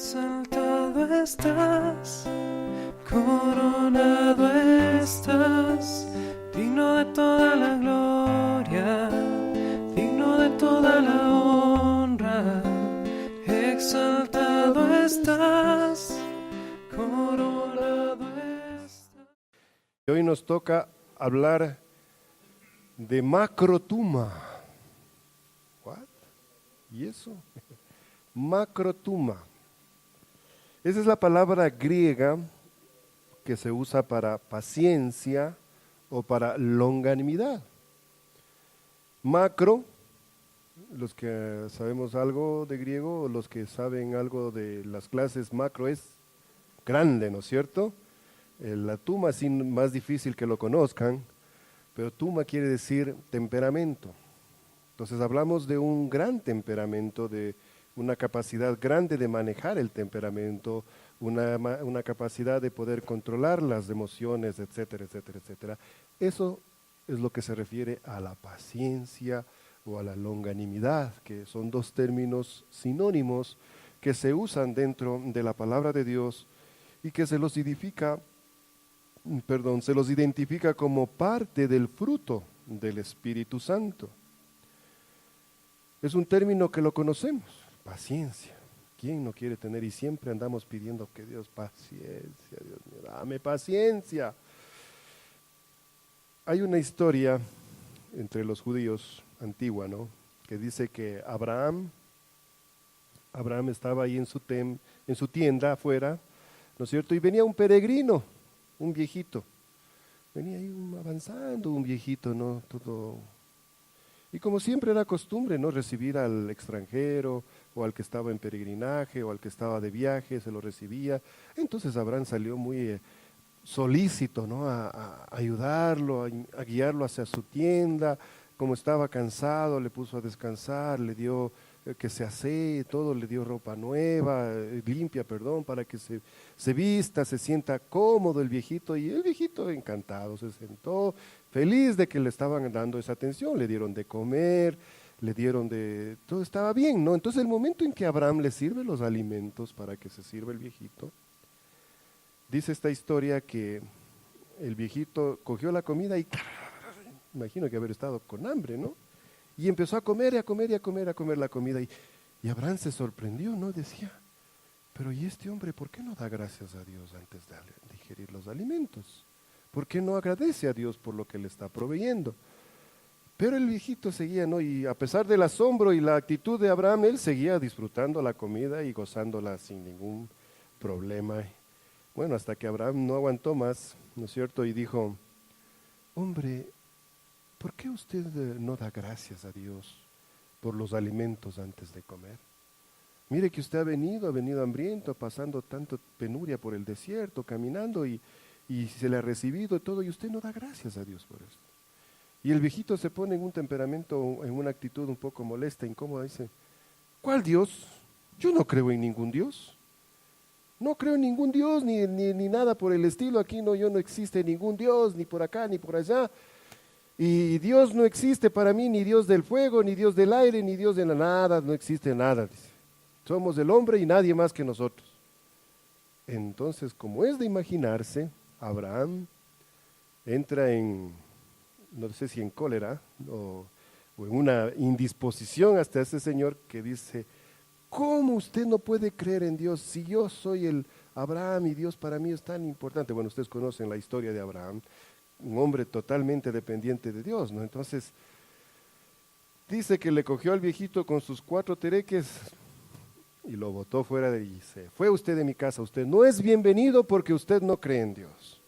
Exaltado estás, coronado estás, digno de toda la gloria, digno de toda la honra. Exaltado estás, coronado estás. Hoy nos toca hablar de macrotuma. ¿What? ¿Y eso? Macrotuma. Esa es la palabra griega que se usa para paciencia o para longanimidad. Macro, los que sabemos algo de griego, o los que saben algo de las clases, macro es grande, ¿no es cierto? La tuma es más difícil que lo conozcan, pero tuma quiere decir temperamento. Entonces hablamos de un gran temperamento, de una capacidad grande de manejar el temperamento, una capacidad de poder controlar las emociones, etcétera, etcétera, etcétera. Eso es lo que se refiere a la paciencia o a la longanimidad, que son dos términos sinónimos que se usan dentro de la palabra de Dios y que se los identifica como parte del fruto del Espíritu Santo. Es un término que lo conocemos, paciencia. ¿Quién no quiere tener? Y siempre andamos pidiendo que Dios, paciencia, Dios mío, dame paciencia. Hay una historia entre los judíos antigua, ¿no? Que dice que Abraham estaba ahí en su tienda afuera, ¿no es cierto? Y venía un peregrino, un viejito. Venía ahí avanzando un viejito, ¿no? Todo. Y como siempre era costumbre, ¿no? Recibir al extranjero o al que estaba en peregrinaje o al que estaba de viaje, se lo recibía. Entonces Abraham salió muy solícito, ¿no? A ayudarlo, a guiarlo hacia su tienda. Como estaba cansado, le puso a descansar, le dio que se asee, todo, le dio ropa nueva, limpia, perdón, para que se vista, se sienta cómodo el viejito. Y el viejito encantado se sentó, feliz de que le estaban dando esa atención, le dieron de comer, todo estaba bien, ¿no? Entonces el momento en que Abraham le sirve los alimentos para que se sirva el viejito, dice esta historia que el viejito cogió la comida y imagino que haber estado con hambre, ¿no? Y empezó a comer y a comer y a comer, a comer la comida. Y Abraham se sorprendió, ¿no? Decía, pero ¿y este hombre por qué no da gracias a Dios antes de digerir los alimentos? ¿Por qué no agradece a Dios por lo que le está proveyendo? Pero el viejito seguía, ¿no? Y a pesar del asombro y la actitud de Abraham, él seguía disfrutando la comida y gozándola sin ningún problema. Bueno, hasta que Abraham no aguantó más, ¿no es cierto? Y dijo, hombre, ¿por qué usted no da gracias a Dios por los alimentos antes de comer? Mire que usted ha venido hambriento, pasando tanta penuria por el desierto, caminando y se le ha recibido todo y usted no da gracias a Dios por esto. Y el viejito se pone en un temperamento, en una actitud un poco molesta, incómoda, dice, ¿cuál Dios? Yo no creo en ningún Dios. No creo en ningún Dios, ni nada por el estilo. Aquí no existe ningún Dios, ni por acá, ni por allá. Y Dios no existe para mí, ni Dios del fuego, ni Dios del aire, ni Dios de la nada, no existe nada, dice. Somos el hombre y nadie más que nosotros. Entonces, como es de imaginarse, Abraham entra en, no sé si en cólera o en una indisposición hasta ese señor que dice, ¿cómo usted no puede creer en Dios si yo soy el Abraham y Dios para mí es tan importante? Bueno, ustedes conocen la historia de Abraham, un hombre totalmente dependiente de Dios, ¿no? Entonces, dice que le cogió al viejito con sus 4 tereques y lo botó fuera y dice, fue usted de mi casa, usted no es bienvenido porque usted no cree en Dios.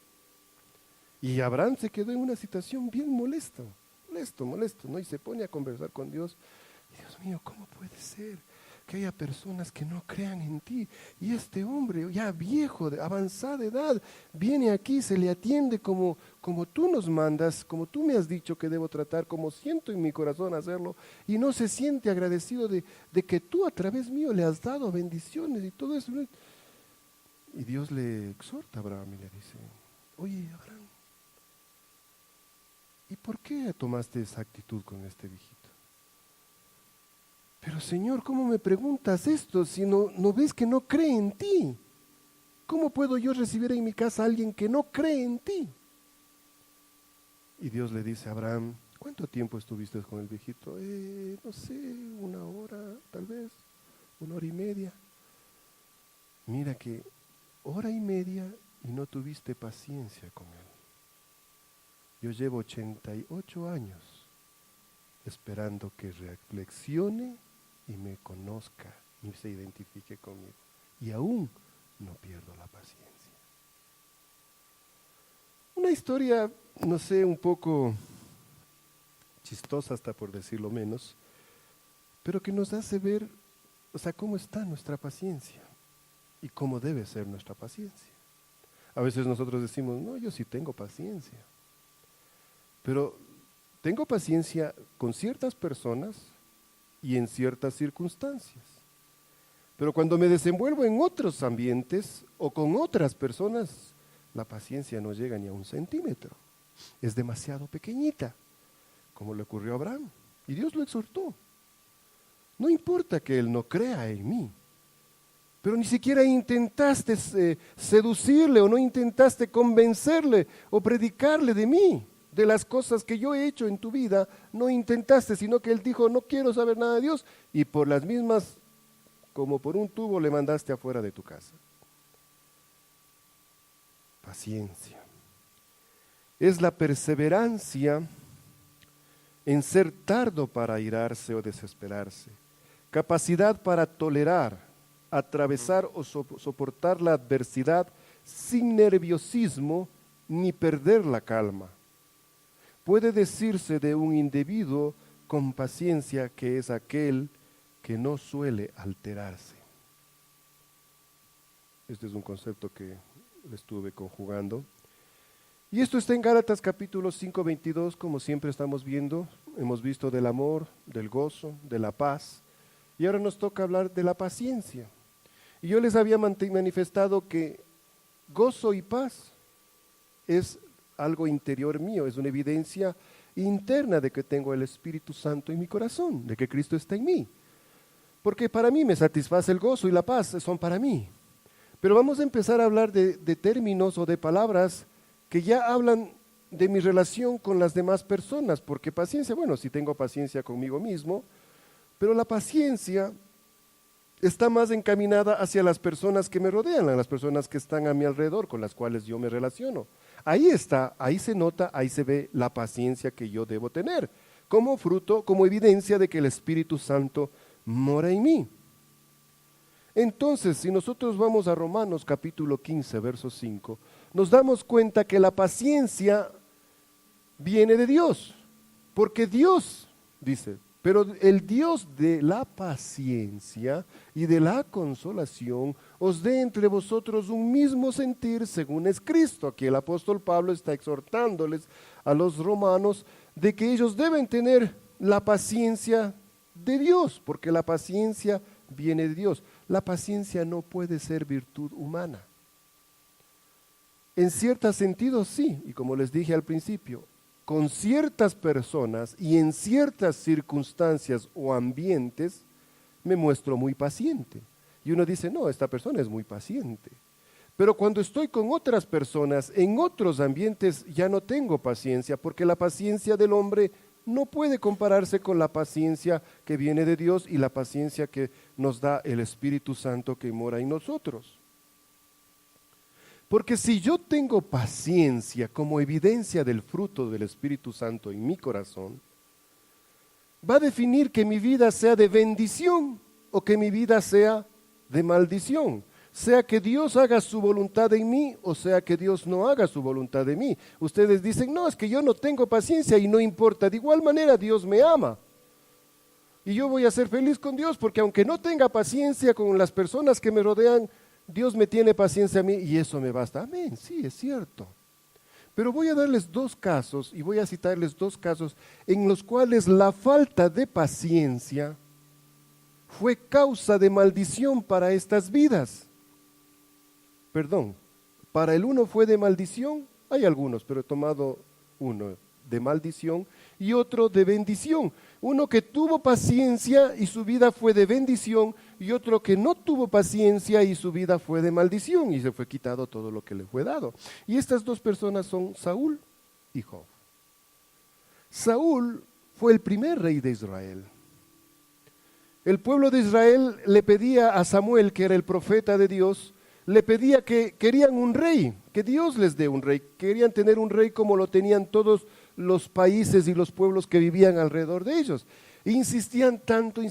Y Abraham se quedó en una situación bien molesto, ¿no? Y se pone a conversar con Dios. Dios mío, ¿cómo puede ser que haya personas que no crean en ti? Y este hombre ya viejo, de avanzada edad, viene aquí, se le atiende como tú nos mandas, como tú me has dicho que debo tratar, como siento en mi corazón hacerlo, y no se siente agradecido de que tú a través mío le has dado bendiciones y todo eso. Y Dios le exhorta a Abraham y le dice, oye Abraham, ¿y por qué tomaste esa actitud con este viejito? Pero Señor, ¿cómo me preguntas esto si no ves que no cree en ti? ¿Cómo puedo yo recibir en mi casa a alguien que no cree en ti? Y Dios le dice a Abraham, ¿cuánto tiempo estuviste con el viejito? No sé, 1 hora, tal vez, 1 hora y media. Mira que 1 hora y media y no tuviste paciencia con él. Yo llevo 88 años esperando que reflexione y me conozca y se identifique conmigo. Y aún no pierdo la paciencia. Una historia, no sé, un poco chistosa hasta por decirlo menos, pero que nos hace ver, cómo está nuestra paciencia y cómo debe ser nuestra paciencia. A veces nosotros decimos, no, yo sí tengo paciencia, pero tengo paciencia con ciertas personas y en ciertas circunstancias. Pero cuando me desenvuelvo en otros ambientes o con otras personas, la paciencia no llega ni a 1 centímetro. Es demasiado pequeñita, como le ocurrió a Abraham. Y Dios lo exhortó. No importa que él no crea en mí, pero ni siquiera intentaste seducirle o no intentaste convencerle o predicarle de mí, de las cosas que yo he hecho en tu vida. No intentaste, sino que él dijo, no quiero saber nada de Dios, y por las mismas, como por un tubo, le mandaste afuera de tu casa. Paciencia. Es la perseverancia en ser tardo para airarse o desesperarse. Capacidad para tolerar, atravesar o soportar la adversidad sin nerviosismo ni perder la calma. Puede decirse de un individuo con paciencia que es aquel que no suele alterarse. Este es un concepto que le estuve conjugando. Y esto está en Gálatas capítulo 5, 22, como siempre estamos viendo. Hemos visto del amor, del gozo, de la paz. Y ahora nos toca hablar de la paciencia. Y yo les había manifestado que gozo y paz es algo interior mío, es una evidencia interna de que tengo el Espíritu Santo en mi corazón, de que Cristo está en mí. Porque para mí me satisface el gozo y la paz, son para mí. Pero vamos a empezar a hablar de términos o de palabras que ya hablan de mi relación con las demás personas, porque paciencia, bueno, sí tengo paciencia conmigo mismo, pero la paciencia está más encaminada hacia las personas que me rodean, a las personas que están a mi alrededor, con las cuales yo me relaciono. Ahí está, ahí se nota, ahí se ve la paciencia que yo debo tener, como fruto, como evidencia de que el Espíritu Santo mora en mí. Entonces, si nosotros vamos a Romanos capítulo 15, verso 5, nos damos cuenta que la paciencia viene de Dios, porque Dios dice, pero el Dios de la paciencia y de la consolación os dé entre vosotros un mismo sentir según es Cristo. Aquí el apóstol Pablo está exhortándoles a los romanos de que ellos deben tener la paciencia de Dios, porque la paciencia viene de Dios. La paciencia no puede ser virtud humana. En cierto sentido sí, y como les dije al principio, con ciertas personas y en ciertas circunstancias o ambientes me muestro muy paciente. Y uno dice, no, esta persona es muy paciente. Pero cuando estoy con otras personas, en otros ambientes, ya no tengo paciencia, porque la paciencia del hombre no puede compararse con la paciencia que viene de Dios y la paciencia que nos da el Espíritu Santo que mora en nosotros. Porque si yo tengo paciencia como evidencia del fruto del Espíritu Santo en mi corazón, va a definir que mi vida sea de bendición o que mi vida sea de maldición. Sea que Dios haga su voluntad en mí o sea que Dios no haga su voluntad en mí. Ustedes dicen, no, es que yo no tengo paciencia y no importa. De igual manera Dios me ama. Y yo voy a ser feliz con Dios porque aunque no tenga paciencia con las personas que me rodean, Dios me tiene paciencia a mí y eso me basta. Amén, sí, es cierto. Pero voy a darles 2 casos y voy a citarles 2 casos en los cuales la falta de paciencia fue causa de maldición para estas vidas. Perdón, para el uno fue de maldición, hay algunos, pero he tomado uno de maldición y otro de bendición. Uno que tuvo paciencia y su vida fue de bendición, y otro que no tuvo paciencia y su vida fue de maldición, y se fue quitado todo lo que le fue dado. Y estas dos personas son Saúl y Job. Saúl fue el primer rey de Israel. El pueblo de Israel le pedía a Samuel, que era el profeta de Dios, le pedía que querían un rey, que Dios les dé un rey. Querían tener un rey como lo tenían todos los países y los pueblos que vivían alrededor de ellos. Insistían tanto,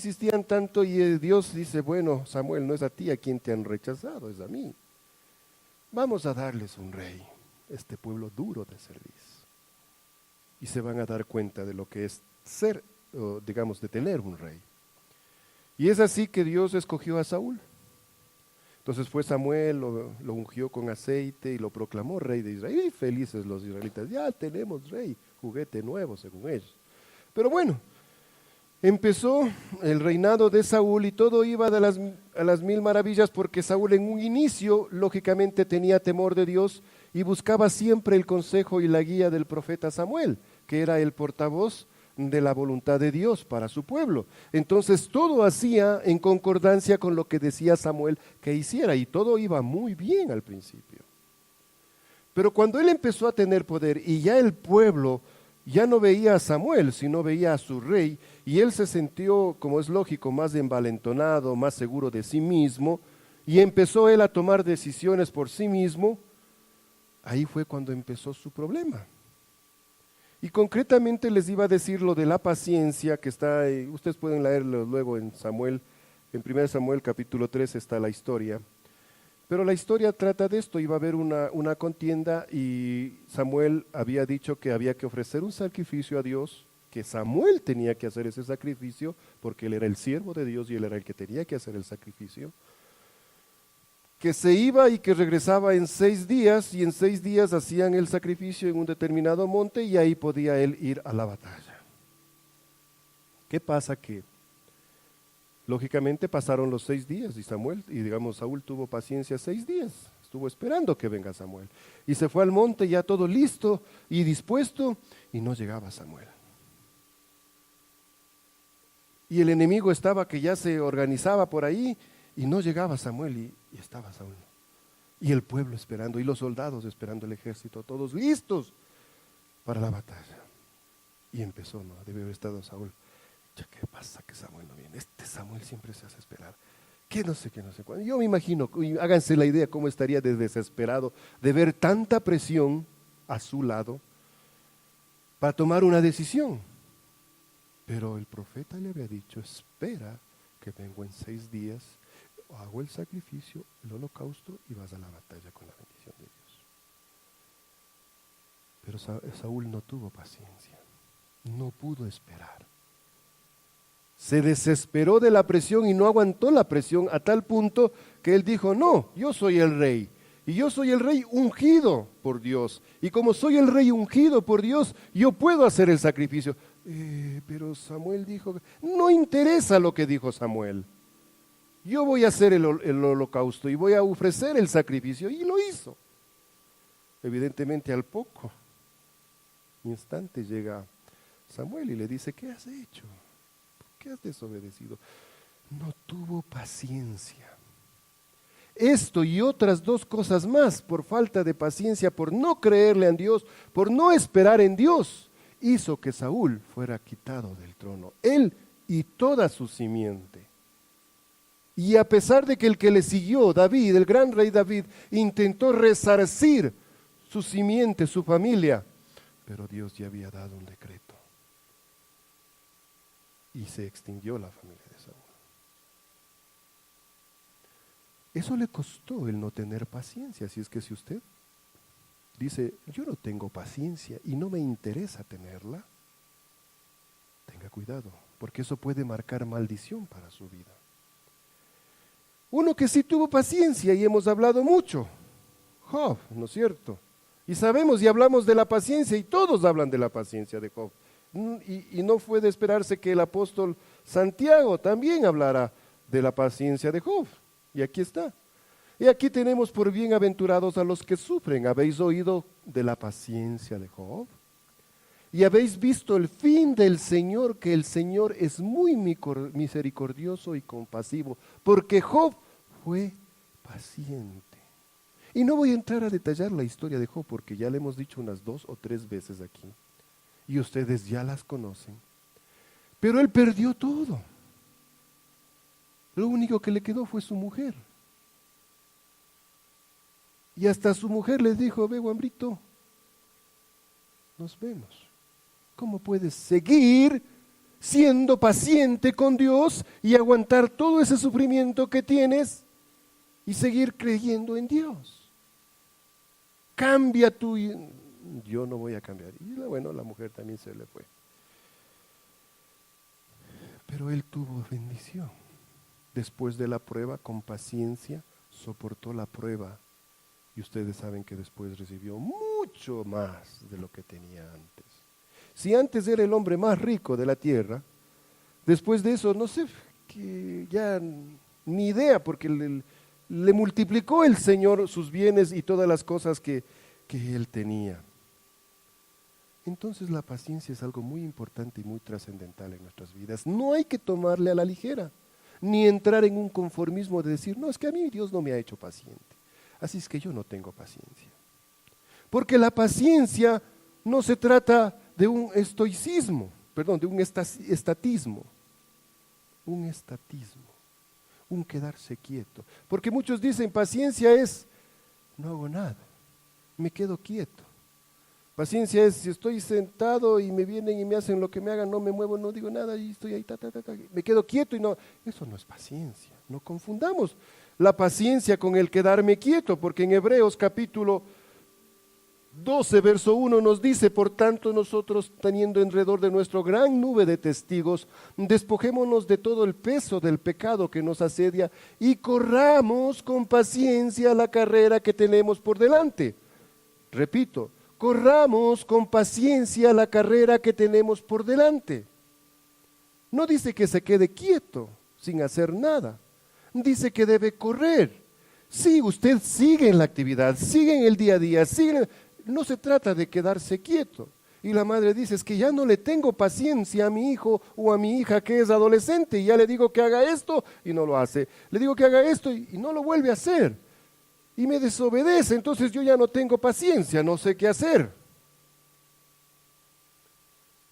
y Dios dice, bueno, Samuel, no es a ti a quien te han rechazado, es a mí. Vamos a darles un rey, este pueblo duro de cerviz. Y se van a dar cuenta de lo que es ser, o digamos, de tener un rey. Y es así que Dios escogió a Saúl. Entonces fue Samuel, lo ungió con aceite y lo proclamó rey de Israel. Y felices los israelitas, ya tenemos rey, juguete nuevo según ellos. Pero bueno, empezó el reinado de Saúl y todo iba a las mil maravillas, porque Saúl en un inicio lógicamente tenía temor de Dios y buscaba siempre el consejo y la guía del profeta Samuel, que era el portavoz de la voluntad de Dios para su pueblo. Entonces todo hacía en concordancia con lo que decía Samuel que hiciera, y todo iba muy bien al principio. Pero cuando él empezó a tener poder y ya el pueblo ya no veía a Samuel, sino veía a su rey, y él se sintió, como es lógico, más envalentonado, más seguro de sí mismo, y empezó él a tomar decisiones por sí mismo, ahí fue cuando empezó su problema. Y concretamente les iba a decir lo de la paciencia, que está, ustedes pueden leerlo luego en Samuel, en 1 Samuel capítulo 3 está la historia. Pero la historia trata de esto, iba a haber una contienda y Samuel había dicho que había que ofrecer un sacrificio a Dios, que Samuel tenía que hacer ese sacrificio, porque él era el siervo de Dios y él era el que tenía que hacer el sacrificio. Que se iba y que regresaba en 6 días, y en 6 días hacían el sacrificio en un determinado monte, y ahí podía él ir a la batalla. ¿Qué pasa? Que lógicamente pasaron los 6 días y Saúl tuvo paciencia 6 días, estuvo esperando que venga Samuel, y se fue al monte ya todo listo y dispuesto, y no llegaba Samuel. Y el enemigo estaba que ya se organizaba por ahí, y no llegaba Samuel, y estaba Saúl. Y el pueblo esperando, y los soldados esperando, el ejército, todos listos para la batalla. Y empezó, ¿no? Debe haber estado Saúl. Ya, ¿qué pasa que Samuel no viene? Este Samuel siempre se hace esperar. Que no sé cuándo. Yo me imagino, háganse la idea cómo estaría de desesperado de ver tanta presión a su lado para tomar una decisión. Pero el profeta le había dicho, espera que vengo en 6 días, hago el sacrificio, el holocausto, y vas a la batalla con la bendición de Dios. Pero Saúl no tuvo paciencia, no pudo esperar. Se desesperó de la presión y no aguantó la presión, a tal punto que él dijo, no, yo soy el rey, y yo soy el rey ungido por Dios, y como soy el rey ungido por Dios, yo puedo hacer el sacrificio. Pero Samuel dijo, no interesa lo que dijo Samuel, yo voy a hacer el holocausto y voy a ofrecer el sacrificio, y lo hizo. Evidentemente al poco instante llega Samuel y le dice, ¿qué has hecho? ¿Por qué has desobedecido? No tuvo paciencia. Esto y otras 2 cosas más, por falta de paciencia, por no creerle a Dios, por no esperar en Dios, hizo que Saúl fuera quitado del trono, él y toda su simiente. Y a pesar de que el que le siguió, David, el gran rey David, intentó resarcir su simiente, su familia, pero Dios ya había dado un decreto y se extinguió la familia de Saúl. Eso le costó el no tener paciencia. Así es que si usted dice, yo no tengo paciencia y no me interesa tenerla, tenga cuidado, porque eso puede marcar maldición para su vida. Uno que sí tuvo paciencia, y hemos hablado mucho, Job, ¿no es cierto? Y sabemos y hablamos de la paciencia, y todos hablan de la paciencia de Job. Y no fue de esperarse que el apóstol Santiago también hablara de la paciencia de Job. Y aquí está. Y aquí tenemos por bienaventurados a los que sufren. ¿Habéis oído de la paciencia de Job? Y habéis visto el fin del Señor, que el Señor es muy misericordioso y compasivo, porque Job fue paciente. Y no voy a entrar a detallar la historia de Job, porque ya le hemos dicho unas 2 o 3 veces aquí, y ustedes ya las conocen. Pero él perdió todo. Lo único que le quedó fue su mujer. Y hasta su mujer le dijo: ve, Guambrito, nos vemos. ¿Cómo puedes seguir siendo paciente con Dios y aguantar todo ese sufrimiento que tienes y seguir creyendo en Dios? Cambia tú. Yo no voy a cambiar. Y bueno, la mujer también se le fue. Pero él tuvo bendición. Después de la prueba, con paciencia, soportó la prueba. Y ustedes saben que después recibió mucho más de lo que tenía antes. Si antes era el hombre más rico de la tierra, después de eso, no sé, que ya ni idea, porque le multiplicó el Señor sus bienes y todas las cosas que él tenía. Entonces la paciencia es algo muy importante y muy trascendental en nuestras vidas. No hay que tomarle a la ligera, ni entrar en un conformismo de decir: no, es que a mí Dios no me ha hecho paciente, así es que yo no tengo paciencia. Porque la paciencia no se trata de un estoicismo, de un estatismo, un quedarse quieto. Porque muchos dicen: paciencia es, no hago nada, me quedo quieto. Paciencia es, si estoy sentado y me vienen y me hacen lo que me hagan, no me muevo, no digo nada y estoy ahí, me quedo quieto y no. Eso no es paciencia. No confundamos la paciencia con el quedarme quieto, porque en Hebreos capítulo 12, verso 1 nos dice: por tanto nosotros, teniendo alrededor de nuestro gran nube de testigos, despojémonos de todo el peso del pecado que nos asedia y corramos con paciencia la carrera que tenemos por delante. Repito, corramos con paciencia la carrera que tenemos por delante. No dice que se quede quieto sin hacer nada, dice que debe correr. Sí, usted sigue en la actividad, sigue en el día a día, no se trata de quedarse quieto. Y la madre dice: es que ya no le tengo paciencia a mi hijo o a mi hija que es adolescente, y ya le digo que haga esto y no lo hace, le digo que haga esto y no lo vuelve a hacer, y me desobedece, entonces yo ya no tengo paciencia, no sé qué hacer.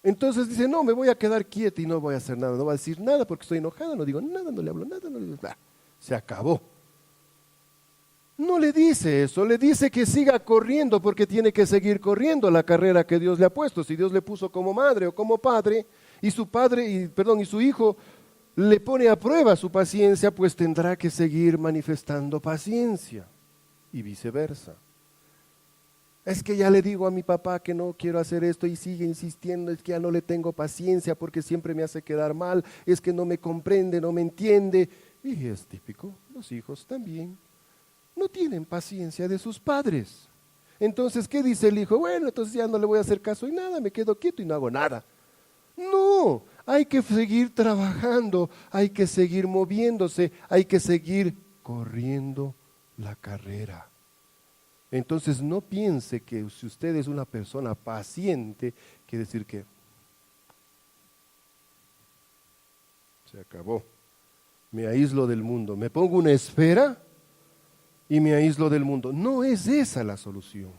Entonces dice: no, me voy a quedar quieta y no voy a hacer nada, no voy a decir nada porque estoy enojada, no digo nada, no le hablo nada, no le digo nada. Se acabó. No le dice eso, le dice que siga corriendo, porque tiene que seguir corriendo la carrera que Dios le ha puesto. Si Dios le puso como madre o como padre, y su hijo le pone a prueba su paciencia, pues tendrá que seguir manifestando paciencia, y viceversa. Es que ya le digo a mi papá que no quiero hacer esto y sigue insistiendo, es que ya no le tengo paciencia porque siempre me hace quedar mal, es que no me comprende, no me entiende. Y es típico, los hijos también no tienen paciencia de sus padres. Entonces, ¿qué dice el hijo? Bueno, entonces ya no le voy a hacer caso y nada, me quedo quieto y no hago nada. No, hay que seguir trabajando, hay que seguir moviéndose, hay que seguir corriendo la carrera. Entonces no piense que si usted es una persona paciente, quiere decir que se acabó. Me aíslo del mundo, me pongo una esfera y me aíslo del mundo. No es esa la solución.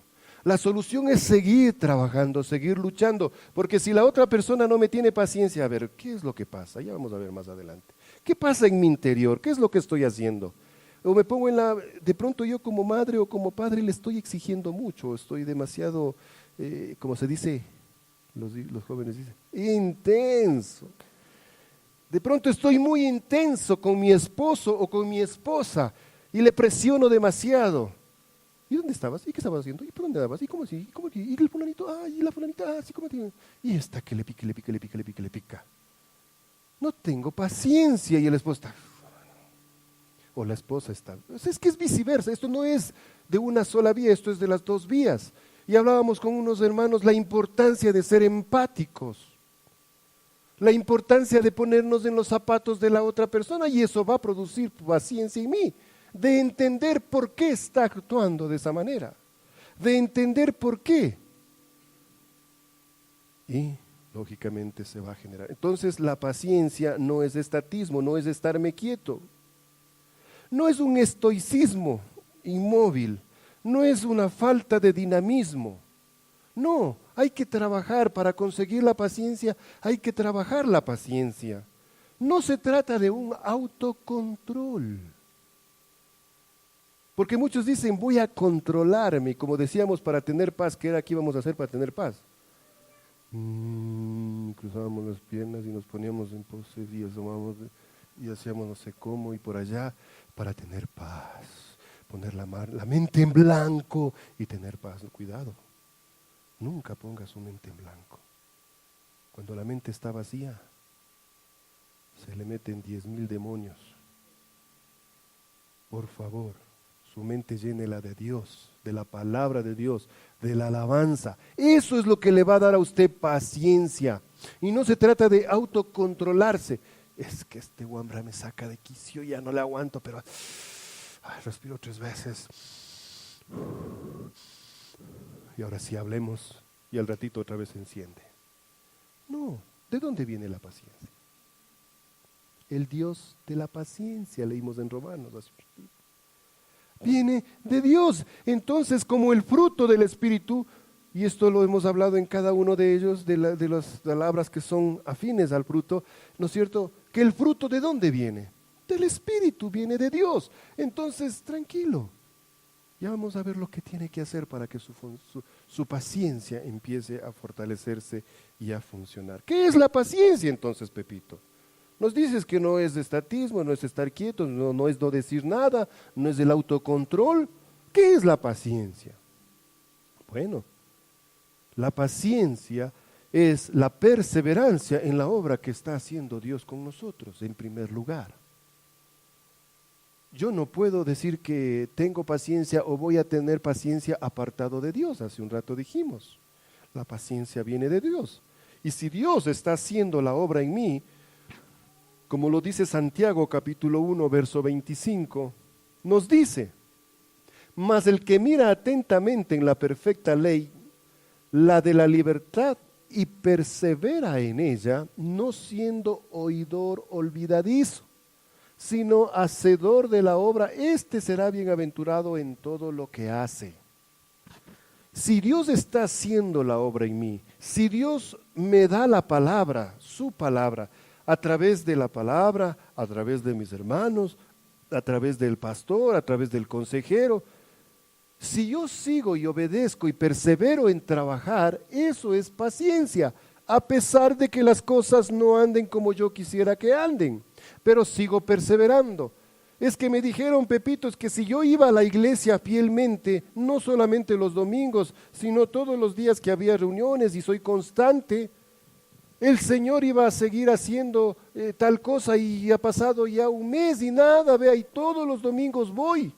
La solución es seguir trabajando, seguir luchando, porque si la otra persona no me tiene paciencia, a ver, ¿qué es lo que pasa? Ya vamos a ver más adelante. ¿Qué pasa en mi interior? ¿Qué es lo que estoy haciendo? O me pongo de pronto yo como madre o como padre le estoy exigiendo mucho, estoy demasiado, como se dice, los jóvenes dicen, intenso. De pronto estoy muy intenso con mi esposo o con mi esposa y le presiono demasiado. ¿Y dónde estabas? ¿Y qué estabas haciendo? ¿Y por dónde andabas? ¿Y cómo así? ¿Y cómo aquí? ¿Y el fulanito? Ah, y la fulanita, así como tiene. Y esta que le pica. No tengo paciencia y el esposo está, o la esposa está. Es que es viceversa, esto no es de una sola vía, esto es de las dos vías. Y hablábamos con unos hermanos la importancia de ser empáticos, la importancia de ponernos en los zapatos de la otra persona, y eso va a producir paciencia en mí, de entender por qué está actuando de esa manera, de entender por qué. y lógicamente se va a generar. Entonces la paciencia no es estatismo, no es estarme quieto, no es un estoicismo inmóvil, no es una falta de dinamismo. No, hay que trabajar para conseguir la paciencia, hay que trabajar la paciencia. No se trata de un autocontrol. Porque muchos dicen, voy a controlarme, como decíamos, para tener paz. ¿Qué era que íbamos a hacer para tener paz? Cruzábamos las piernas y nos poníamos en pose y asomábamos y hacíamos no sé cómo y por allá para tener paz. Poner la mente en blanco y tener paz. Cuidado, nunca ponga su mente en blanco. Cuando la mente está vacía, se le meten 10,000 demonios. Por favor, su mente llénela de Dios, de la palabra de Dios, de la alabanza. Eso es lo que le va a dar a usted paciencia. Y no se trata de autocontrolarse. Es que este guambra me saca de quicio, ya no le aguanto, pero respiro 3 veces. Y ahora sí hablemos, y al ratito otra vez se enciende. No, ¿de dónde viene la paciencia? El Dios de la paciencia, leímlos en Romanos. Viene de Dios. Entonces, como el fruto del Espíritu, y esto lo hemos hablado en cada uno de ellos, de las palabras que son afines al fruto, ¿no es cierto? Que el fruto ¿de dónde viene? Del Espíritu, viene de Dios. Entonces, tranquilo. Ya vamos a ver lo que tiene que hacer para que su paciencia empiece a fortalecerse y a funcionar. ¿Qué es la paciencia entonces, Pepito? Nos dices que no es de estatismo, no es estar quietos, no es no decir nada, no es el autocontrol. ¿Qué es la paciencia? Bueno, la paciencia es la perseverancia en la obra que está haciendo Dios con nosotros, en primer lugar. Yo no puedo decir que tengo paciencia o voy a tener paciencia apartado de Dios. Hace un rato dijimos, la paciencia viene de Dios. Y si Dios está haciendo la obra en mí, como lo dice Santiago capítulo 1, verso 25, nos dice, mas el que mira atentamente en la perfecta ley, la de la libertad, y persevera en ella, no siendo oidor olvidadizo, sino hacedor de la obra, éste será bienaventurado en todo lo que hace. Si Dios está haciendo la obra en mí, si Dios me da la palabra, su palabra, a través de la palabra, a través de mis hermanos, a través del pastor, a través del consejero, si yo sigo y obedezco y persevero en trabajar, eso es paciencia, a pesar de que las cosas no anden como yo quisiera que anden, pero sigo perseverando. Es que me dijeron, Pepito, es que si yo iba a la iglesia fielmente, no solamente los domingos, sino todos los días que había reuniones y soy constante, el Señor iba a seguir haciendo tal cosa y ha pasado ya un mes y nada, vea, y todos los domingos voy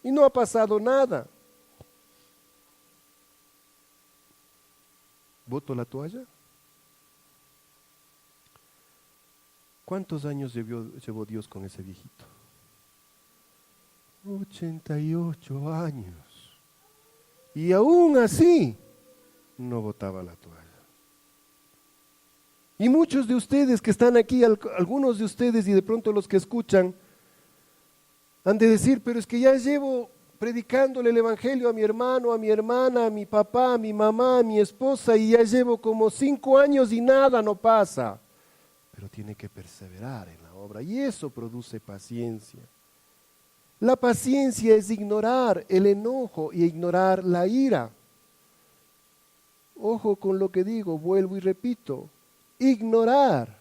y no ha pasado nada. ¿Boto la toalla? ¿Cuántos años llevó Dios con ese viejito? 88 años. Y aún así no botaba la toalla. Y muchos de ustedes que están aquí, algunos de ustedes y de pronto los que escuchan, han de decir, pero es que ya llevo predicándole el evangelio a mi hermano, a mi hermana, a mi papá, a mi mamá, a mi esposa, y ya llevo como 5 años y nada no pasa. Pero tiene que perseverar en la obra y eso produce paciencia. La paciencia es ignorar el enojo y ignorar la ira. Ojo con lo que digo, vuelvo y repito, ignorar,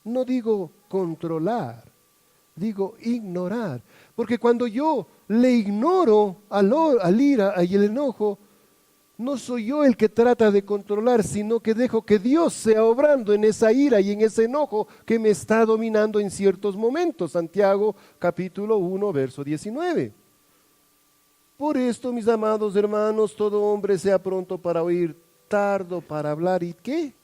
no digo controlar, digo ignorar, porque cuando yo le ignoro al ira y el enojo, no soy yo el que trata de controlar, sino que dejo que Dios sea obrando en esa ira y en ese enojo que me está dominando en ciertos momentos. Santiago capítulo 1, verso 19. Por esto, mis amados hermanos, todo hombre sea pronto para oír, tardo para hablar, ¿y qué?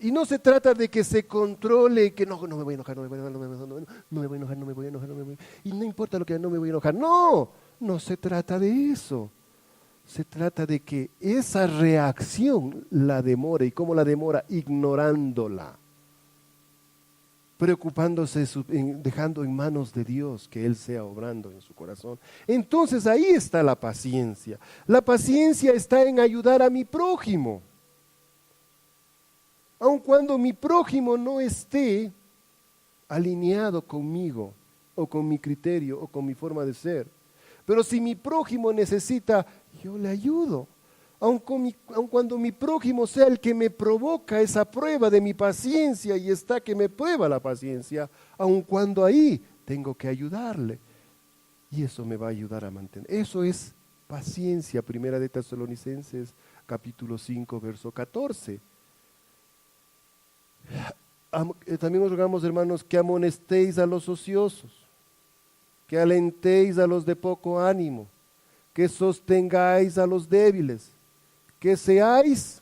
Y no se trata de que se controle, que no me voy a enojar, no me voy a enojar, y no importa lo que no me voy a enojar. No se trata de eso, Se trata de que esa reacción la demora. ¿Y cómo la demora? Ignorándola. Preocupándose, dejando en manos de Dios que Él sea obrando en su corazón. Entonces ahí está la paciencia. La paciencia está en ayudar a mi prójimo. Aun cuando mi prójimo no esté alineado conmigo, o con mi criterio, o con mi forma de ser. Pero si mi prójimo necesita, yo le ayudo. Aun cuando mi prójimo sea el que me provoca esa prueba de mi paciencia y está que me prueba la paciencia, aun cuando ahí tengo que ayudarle. Y eso me va a ayudar a mantener. Eso es paciencia. Primera de Tesalonicenses, capítulo 5, verso 14. También os rogamos, hermanos, que amonestéis a los ociosos, que alentéis a los de poco ánimo, que sostengáis a los débiles, que seáis.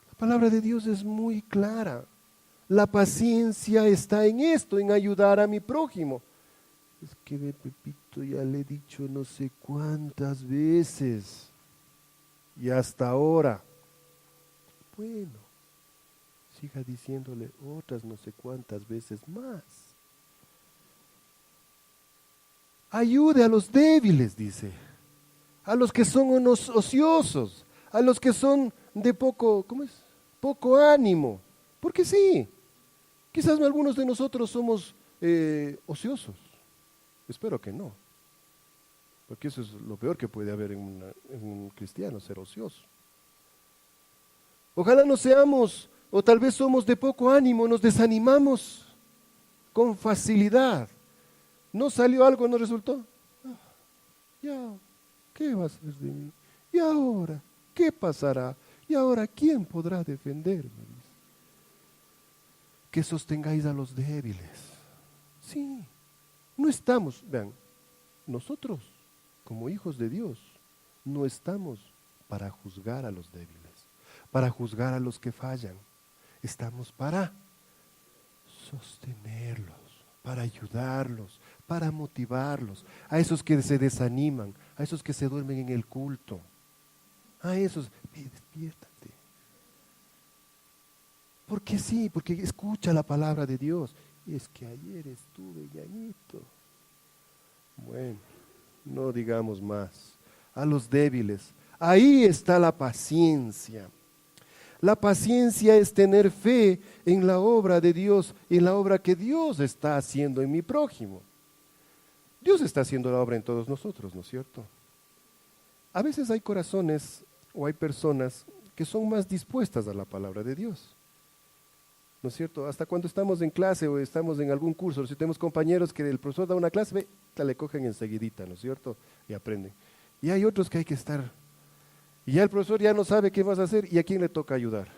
La palabra de Dios es muy clara. La paciencia está en esto, en ayudar a mi prójimo. Es que de Pepito ya le he dicho no sé cuántas veces y hasta ahora. Bueno, siga diciéndole otras no sé cuántas veces más. Ayude a los débiles, dice, a los que son unos ociosos, a los que son de poco, poco ánimo. Porque sí, quizás algunos de nosotros somos ociosos. Espero que no, porque eso es lo peor que puede haber en un cristiano, ser ocioso. Ojalá no seamos, o tal vez somos de poco ánimo, nos desanimamos con facilidad. No salió algo, no resultó. Ya, ¿qué va a ser de mí? ¿Y ahora? ¿Qué pasará? ¿Y ahora quién podrá defenderme? Que sostengáis a los débiles. Sí, no estamos, vean, nosotros como hijos de Dios no estamos para juzgar a los débiles, para juzgar a los que fallan. Estamos para sostenerlos, para ayudarlos, para motivarlos, a esos que se desaniman, a esos que se duermen en el culto, a esos, despiértate. Porque sí, porque escucha la palabra de Dios. Y es que ayer estuve ñañito. Bueno, no digamos más. A los débiles, ahí está la paciencia. La paciencia es tener fe en la obra de Dios, en la obra que Dios está haciendo en mi prójimo. Dios está haciendo la obra en todos nosotros, ¿no es cierto? A veces hay corazones o hay personas que son más dispuestas a la palabra de Dios, ¿no es cierto? Hasta cuando estamos en clase o estamos en algún curso, si tenemos compañeros que el profesor da una clase, le cogen enseguidita, ¿no es cierto? Y aprenden. Y hay otros que hay que estar, y ya el profesor ya no sabe qué vas a hacer, ¿y a quién le toca ayudar?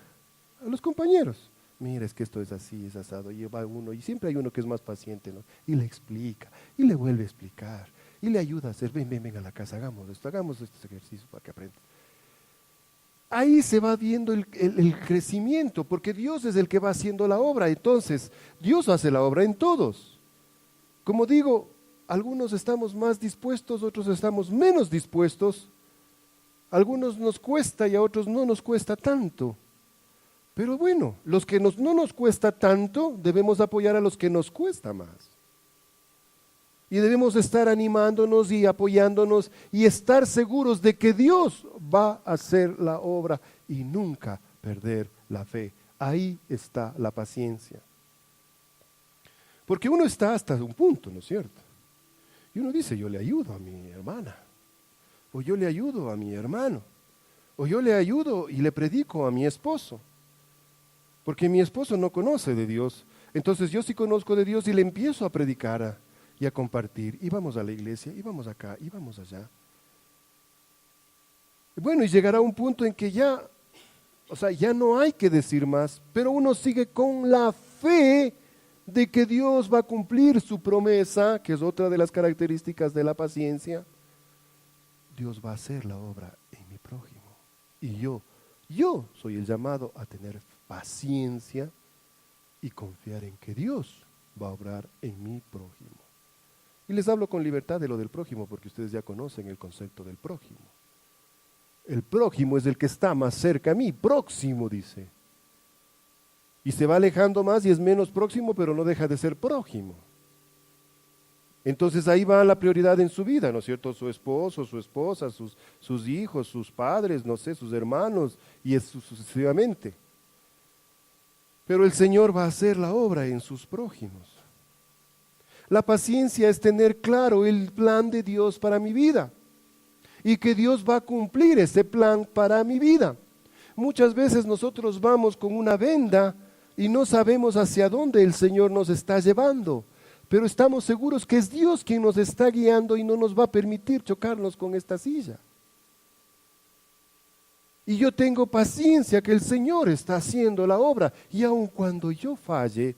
A los compañeros. Mira, es que esto es así, es asado, y va uno, y siempre hay uno que es más paciente, ¿no? Y le explica, y le vuelve a explicar, y le ayuda a hacer, ven a la casa, hagamos estos ejercicios para que aprenda. Ahí se va viendo el crecimiento, porque Dios es el que va haciendo la obra. Entonces, Dios hace la obra en todos. Como digo, algunos estamos más dispuestos, otros estamos menos dispuestos. Algunos nos cuesta y a otros no nos cuesta tanto. Pero bueno, los que no nos cuesta tanto, debemos apoyar a los que nos cuesta más. Y debemos estar animándonos y apoyándonos y estar seguros de que Dios va a hacer la obra y nunca perder la fe. Ahí está la paciencia. Porque uno está hasta un punto, ¿no es cierto? Y uno dice, yo le ayudo a mi hermana, o yo le ayudo a mi hermano, o yo le ayudo y le predico a mi esposo. Porque mi esposo no conoce de Dios. Entonces yo sí conozco de Dios y le empiezo a predicar y a compartir, y vamos a la iglesia, y vamos acá, y vamos allá. Bueno, y llegará un punto en que ya no hay que decir más, pero uno sigue con la fe de que Dios va a cumplir su promesa, que es otra de las características de la paciencia. Dios va a hacer la obra en mi prójimo. Y yo soy el llamado a tener paciencia y confiar en que Dios va a obrar en mi prójimo. Y les hablo con libertad de lo del prójimo, porque ustedes ya conocen el concepto del prójimo. El prójimo es el que está más cerca a mí, próximo, dice. Y se va alejando más y es menos próximo, pero no deja de ser prójimo. Entonces ahí va la prioridad en su vida, ¿no es cierto? Su esposo, su esposa, sus hijos, sus padres, no sé, sus hermanos, y sucesivamente. Pero el Señor va a hacer la obra en sus prójimos. La paciencia es tener claro el plan de Dios para mi vida y que Dios va a cumplir ese plan para mi vida. Muchas veces nosotros vamos con una venda y no sabemos hacia dónde el Señor nos está llevando, pero estamos seguros que es Dios quien nos está guiando y no nos va a permitir chocarnos con esta silla. Y yo tengo paciencia que el Señor está haciendo la obra, y aun cuando yo falle,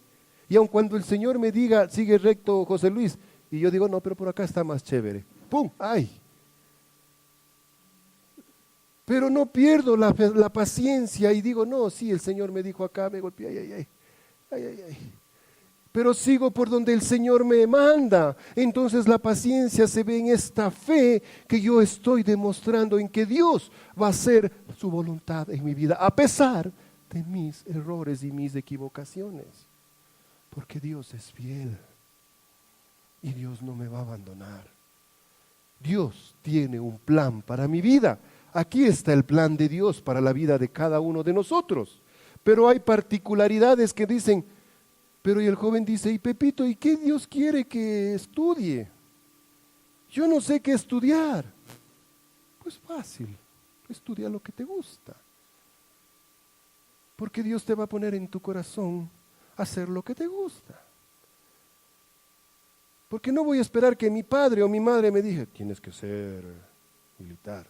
y aun cuando el Señor me diga, sigue recto, José Luis, y yo digo, no, pero por acá está más chévere. ¡Pum! ¡Ay! Pero no pierdo la paciencia y digo, no, sí, el Señor me dijo acá, me golpeé, ay. Pero sigo por donde el Señor me manda. Entonces la paciencia se ve en esta fe que yo estoy demostrando en que Dios va a hacer su voluntad en mi vida, a pesar de mis errores y mis equivocaciones. Porque Dios es fiel y Dios no me va a abandonar. Dios tiene un plan para mi vida. Aquí está el plan de Dios para la vida de cada uno de nosotros. Pero hay particularidades que dicen, pero y el joven dice, y Pepito, ¿y qué Dios quiere que estudie? Yo no sé qué estudiar. Pues fácil, estudia lo que te gusta. Porque Dios te va a poner en tu corazón hacer lo que te gusta. Porque no voy a esperar que mi padre o mi madre me diga, tienes que ser militar,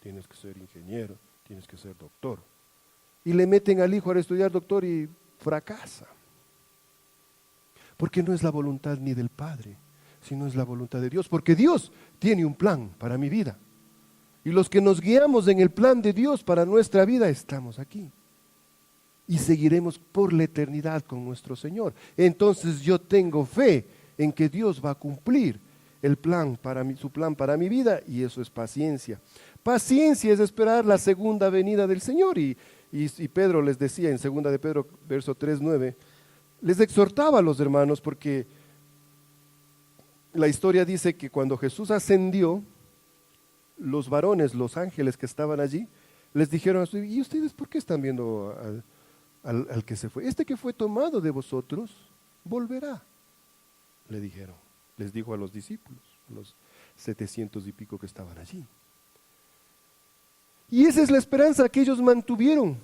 tienes que ser ingeniero, tienes que ser doctor. Y le meten al hijo a estudiar doctor y fracasa. Porque no es la voluntad ni del Padre, sino es la voluntad de Dios. Porque Dios tiene un plan para mi vida. Y los que nos guiamos en el plan de Dios para nuestra vida, estamos aquí. Y seguiremos por la eternidad con nuestro Señor. Entonces yo tengo fe en que Dios va a cumplir el plan para mí, su plan para mi vida, y eso es paciencia. Paciencia es esperar la segunda venida del Señor. Y Pedro les decía en 2 de Pedro, verso 3:9, les exhortaba a los hermanos porque la historia dice que cuando Jesús ascendió, los varones, los ángeles que estaban allí, les dijeron, ¿y ustedes por qué están viendo al que se fue? Este que fue tomado de vosotros, volverá, le dijeron. Les dijo a los discípulos, los 700 y pico que estaban allí. Y esa es la esperanza que ellos mantuvieron,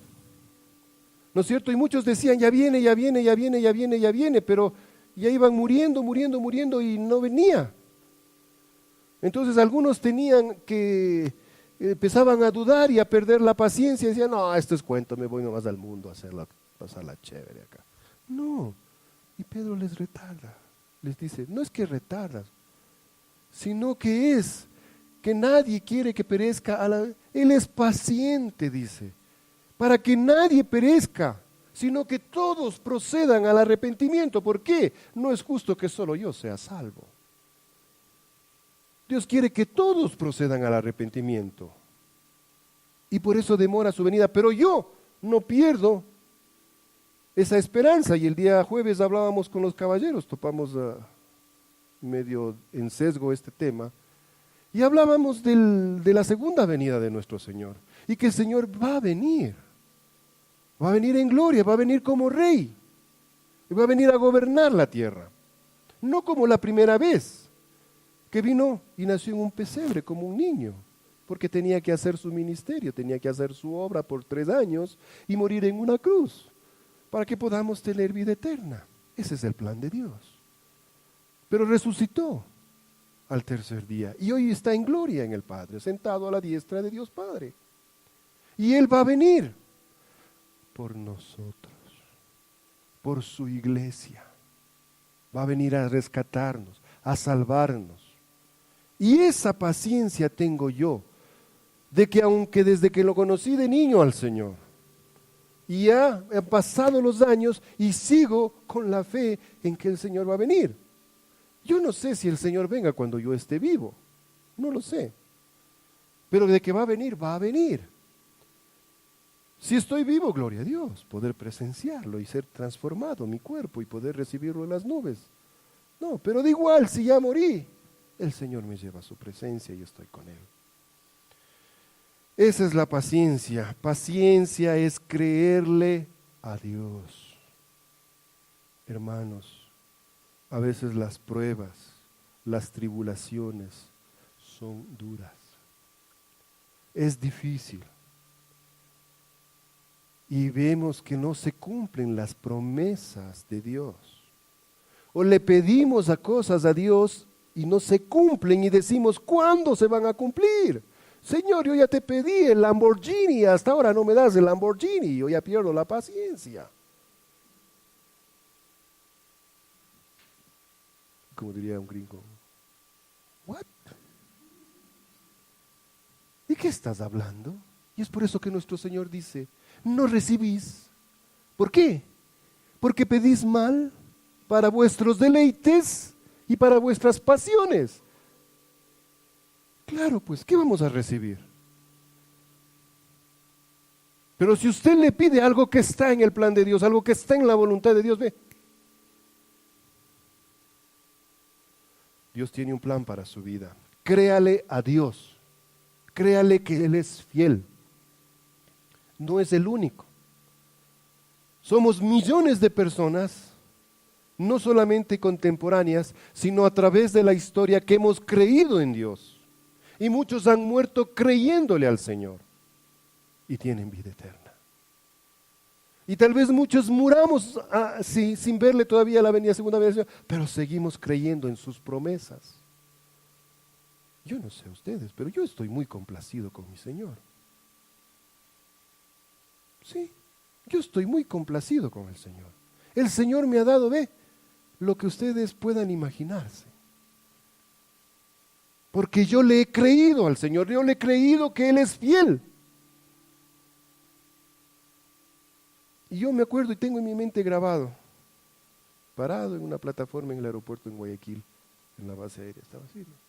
¿no es cierto? Y muchos decían, ya viene, pero ya iban muriendo y no venía. Entonces algunos empezaban a dudar y a perder la paciencia y decían, no, esto es cuento, me voy nomás al mundo a pasarla chévere acá. No, y Pedro les retarda, les dice, no es que retardas, sino que es que nadie quiere que perezca, Él es paciente, dice, para que nadie perezca, sino que todos procedan al arrepentimiento. ¿Por qué? No es justo que solo yo sea salvo. Dios quiere que todos procedan al arrepentimiento. Y por eso demora su venida. Pero yo no pierdo esa esperanza. Y el día jueves hablábamos con los caballeros, topamos medio en sesgo este tema. Y hablábamos de la segunda venida de nuestro Señor. Y que el Señor va a venir. Va a venir en gloria, va a venir como rey. Y va a venir a gobernar la tierra. No como la primera vez que vino y nació en un pesebre como un niño. Porque tenía que hacer su ministerio, tenía que hacer su obra por 3 años y morir en una cruz. Para que podamos tener vida eterna. Ese es el plan de Dios. Pero resucitó al tercer día. Y hoy está en gloria en el Padre, sentado a la diestra de Dios Padre. Y Él va a venir por nosotros, por su iglesia. Va a venir a rescatarnos, a salvarnos. Y esa paciencia tengo yo, de que aunque desde que lo conocí de niño al Señor, y ya han pasado los años y sigo con la fe en que el Señor va a venir. Yo no sé si el Señor venga cuando yo esté vivo, no lo sé. Pero de que va a venir, va a venir. Si estoy vivo, gloria a Dios, poder presenciarlo y ser transformado mi cuerpo y poder recibirlo en las nubes. No, pero da igual, si ya morí, el Señor me lleva a su presencia y estoy con Él. Esa es la paciencia. Paciencia es creerle a Dios. Hermanos, a veces las pruebas, las tribulaciones son duras. Es difícil. Y vemos que no se cumplen las promesas de Dios. O le pedimos a cosas a Dios y no se cumplen y decimos, ¿cuándo se van a cumplir? Señor, yo ya te pedí el Lamborghini, hasta ahora no me das el Lamborghini, yo ya pierdo la paciencia. Como diría un gringo, ¿what? ¿De qué estás hablando? Y es por eso que nuestro Señor dice, no recibís. ¿Por qué? Porque pedís mal para vuestros deleites y para vuestras pasiones. Claro, pues, ¿qué vamos a recibir? Pero si usted le pide algo que está en el plan de Dios, algo que está en la voluntad de Dios, ve. Dios tiene un plan para su vida. Créale a Dios. Créale que Él es fiel. No es el único. Somos millones de personas, no solamente contemporáneas, sino a través de la historia que hemos creído en Dios. Y muchos han muerto creyéndole al Señor y tienen vida eterna. Y tal vez muchos muramos sin verle todavía la venida segunda vez, pero seguimos creyendo en sus promesas. Yo no sé ustedes, pero yo estoy muy complacido con mi Señor. Sí, yo estoy muy complacido con el Señor. El Señor me ha dado, lo que ustedes puedan imaginarse. Porque yo le he creído al Señor, yo le he creído que Él es fiel. Y yo me acuerdo y tengo en mi mente grabado, parado en una plataforma en el aeropuerto en Guayaquil, en la base aérea, estaba así, ¿no?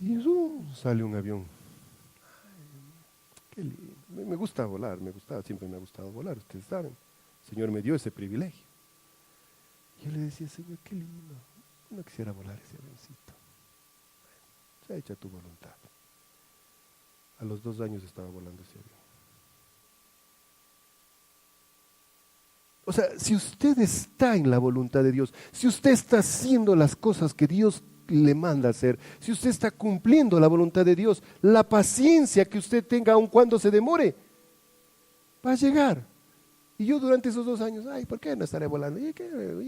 Y sale un avión. Qué lindo. Me gusta volar, siempre me ha gustado volar, ustedes saben. El Señor me dio ese privilegio. Yo le decía, Señor, qué lindo, no quisiera volar ese avioncito. Bueno, sea hecha tu voluntad. A los 2 años estaba volando ese avión. O sea, si usted está en la voluntad de Dios, si usted está haciendo las cosas que Dios le manda hacer, si usted está cumpliendo la voluntad de Dios, la paciencia que usted tenga aun cuando se demore, va a llegar. Y yo durante esos 2 años, ¿por qué no estaré volando? ¿Y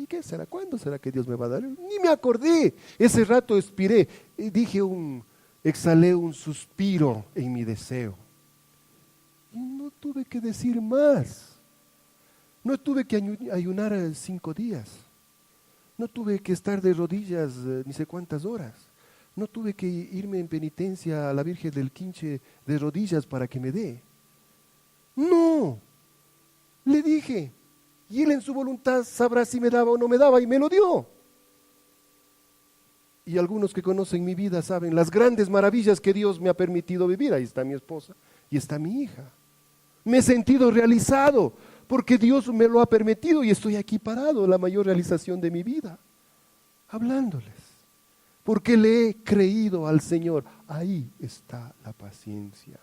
qué será? ¿Cuándo será que Dios me va a dar? Ni me acordé. Ese rato expiré y exhalé un suspiro en mi deseo. Y no tuve que decir más. No tuve que ayunar 5 días. No tuve que estar de rodillas ni sé cuántas horas. No tuve que irme en penitencia a la Virgen del Quinche de rodillas para que me dé. No. Le dije. Y Él en su voluntad sabrá si me daba o no me daba y me lo dio. Y algunos que conocen mi vida saben las grandes maravillas que Dios me ha permitido vivir. Ahí está mi esposa y está mi hija. Me he sentido realizado porque Dios me lo ha permitido y estoy aquí parado, la mayor realización de mi vida, hablándoles. Porque le he creído al Señor. Ahí está la paciencia.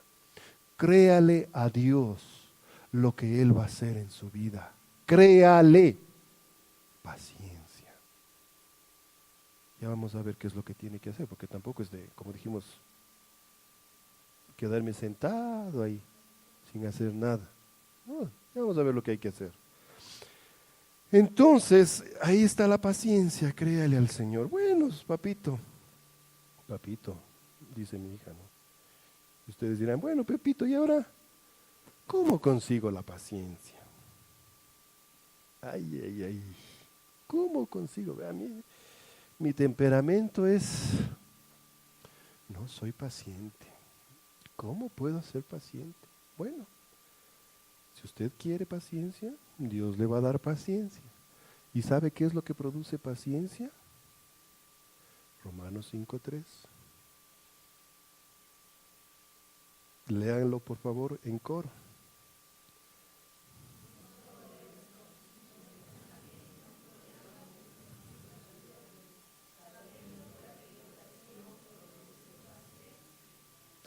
Créale a Dios lo que Él va a hacer en su vida. Créale. Paciencia. Ya vamos a ver qué es lo que tiene que hacer, porque tampoco es como dijimos, quedarme sentado ahí sin hacer nada. No, ya vamos a ver lo que hay que hacer. Entonces, ahí está la paciencia, créale al Señor. Bueno, papito, dice mi hija, ¿no? Ustedes dirán, bueno, Pepito, ¿y ahora cómo consigo la paciencia? Ay, ¿cómo consigo? A mí, mi temperamento es, no soy paciente. ¿Cómo puedo ser paciente? Bueno, si usted quiere paciencia, Dios le va a dar paciencia. ¿Y sabe qué es lo que produce paciencia? Romanos 5:3. Léanlo por favor en coro.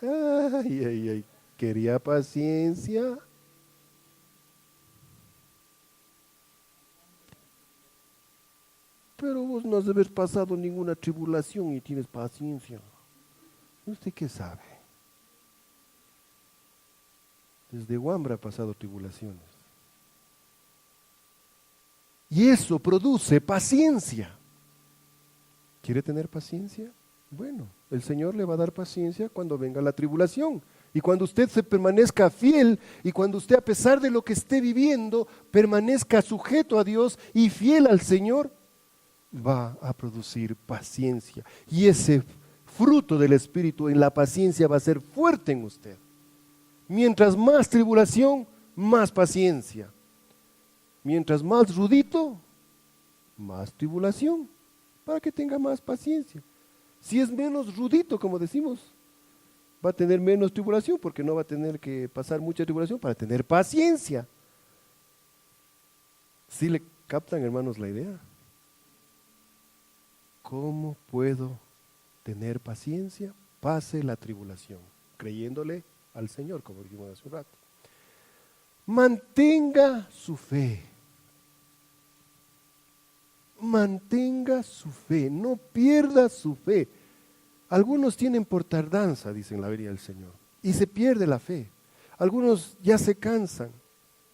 Ay, ay, ay, quería paciencia. Pero vos no has de haber pasado ninguna tribulación y tienes paciencia. ¿Usted qué sabe? Desde Wambra ha pasado tribulaciones. Y eso produce paciencia. ¿Quiere tener paciencia? Bueno, el Señor le va a dar paciencia cuando venga la tribulación. Y cuando usted se permanezca fiel, y cuando usted, a pesar de lo que esté viviendo, permanezca sujeto a Dios y fiel al Señor, va a producir paciencia. Y ese fruto del Espíritu en la paciencia va a ser fuerte en usted. Mientras más tribulación, más paciencia. Mientras más rudito, más tribulación, para que tenga más paciencia. Si es menos rudito, como decimos, va a tener menos tribulación, porque no va a tener que pasar mucha tribulación para tener paciencia. ¿Sí le captan, hermanos, la idea? ¿Cómo puedo tener paciencia? Pase la tribulación, creyéndole al Señor, como dijimos hace un rato. Mantenga su fe. Mantenga su fe, no pierda su fe. Algunos tienen por tardanza, dicen la venida del Señor, y se pierde la fe. Algunos ya se cansan,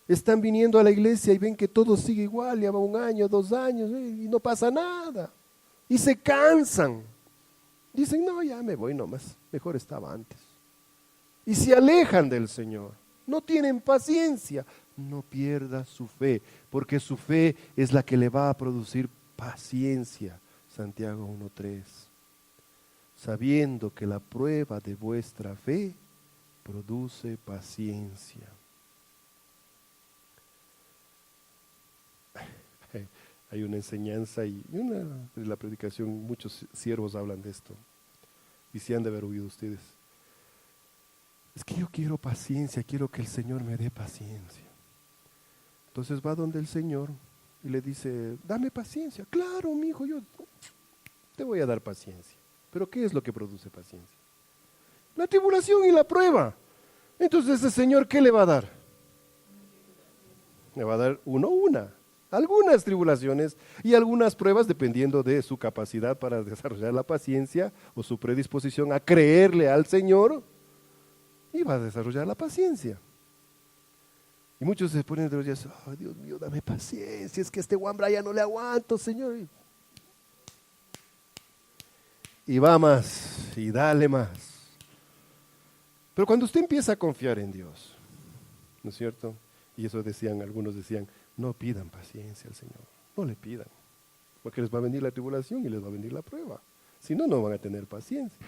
están viniendo a la iglesia y ven que todo sigue igual, ya va 1 año, 2 años, y no pasa nada. Y se cansan. Dicen, no, ya me voy nomás, mejor estaba antes. Y se alejan del Señor, no tienen paciencia. No pierda su fe, porque su fe es la que le va a producir paciencia. Santiago 1:3. Sabiendo que la prueba de vuestra fe produce paciencia. Hay una enseñanza y de la predicación, muchos siervos hablan de esto. Y si han de haber oído ustedes. Es que yo quiero paciencia, quiero que el Señor me dé paciencia. Entonces va donde el Señor y le dice, dame paciencia. Claro, mi hijo, yo te voy a dar paciencia. Pero ¿qué es lo que produce paciencia? La tribulación y la prueba. Entonces el Señor, ¿qué le va a dar? Le va a dar algunas tribulaciones y algunas pruebas dependiendo de su capacidad para desarrollar la paciencia o su predisposición a creerle al Señor, y va a desarrollar la paciencia. Y muchos se ponen de los días, oh, Dios mío, dame paciencia, es que este Wambra ya no le aguanto, Señor. Y va más, y dale más. Pero cuando usted empieza a confiar en Dios, ¿no es cierto? Y eso decían, algunos decían, no pidan paciencia al Señor, no le pidan, porque les va a venir la tribulación y les va a venir la prueba. Si no, no van a tener paciencia.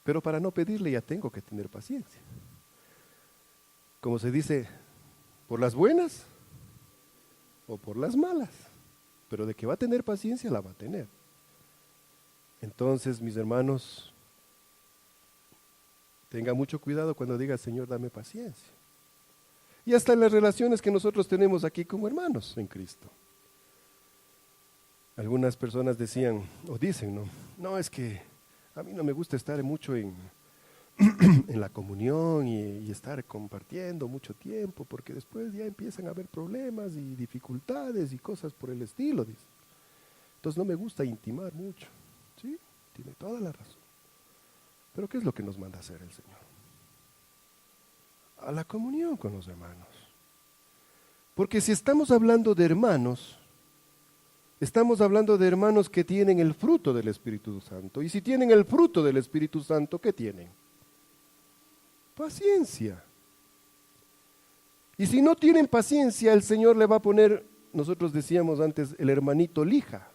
Pero para no pedirle ya tengo que tener paciencia. Como se dice, por las buenas o por las malas, pero de que va a tener paciencia, la va a tener. Entonces, mis hermanos, tenga mucho cuidado cuando diga, Señor, dame paciencia. Y hasta en las relaciones que nosotros tenemos aquí como hermanos en Cristo. Algunas personas decían, o dicen, no, es que a mí no me gusta estar mucho en la comunión y estar compartiendo mucho tiempo, porque después ya empiezan a haber problemas y dificultades y cosas por el estilo, dice. Entonces no me gusta intimar mucho. Sí, tiene toda la razón. Pero ¿qué es lo que nos manda a hacer el Señor? A la comunión con los hermanos. Porque si estamos hablando de hermanos, estamos hablando de hermanos que tienen el fruto del Espíritu Santo. Y si tienen el fruto del Espíritu Santo, ¿qué tienen? Paciencia. Y si no tienen paciencia, el Señor le va a poner, nosotros decíamos antes, el hermanito lija.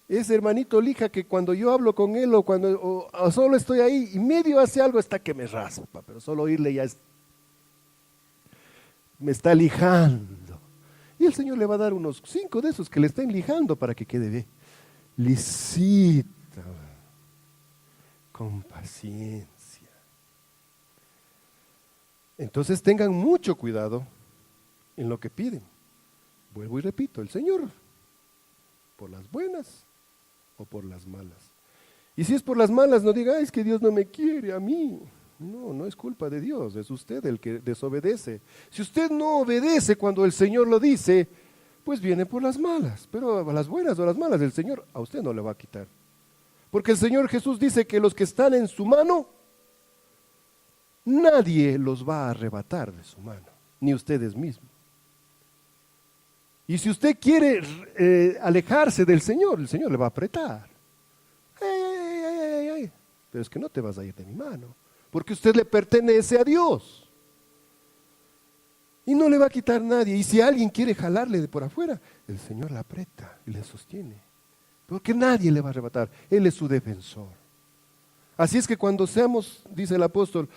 Ese hermanito lija que cuando yo hablo con él o solo estoy ahí y medio hace algo hasta que me raspa, pero solo oírle ya me está lijando. Y el Señor le va a dar unos 5 de esos que le estén lijando para que quede bien. licita, con paciencia. Entonces tengan mucho cuidado en lo que piden. Vuelvo y repito, el Señor, por las buenas o por las malas. Y si es por las malas, no diga, es que Dios no me quiere a mí. No, no es culpa de Dios, es usted el que desobedece. Si usted no obedece cuando el Señor lo dice, pues viene por las malas. Pero a las buenas o a las malas, el Señor a usted no le va a quitar. Porque el Señor Jesús dice que los que están en su mano, nadie los va a arrebatar de su mano, ni ustedes mismos. Y si usted quiere alejarse del Señor, el Señor le va a apretar. Ay. Pero es que no te vas a ir de mi mano, porque usted le pertenece a Dios. Y no le va a quitar nadie. Y si alguien quiere jalarle de por afuera, el Señor la aprieta y le sostiene. Porque nadie le va a arrebatar. Él es su defensor. Así es que cuando seamos, dice el apóstol,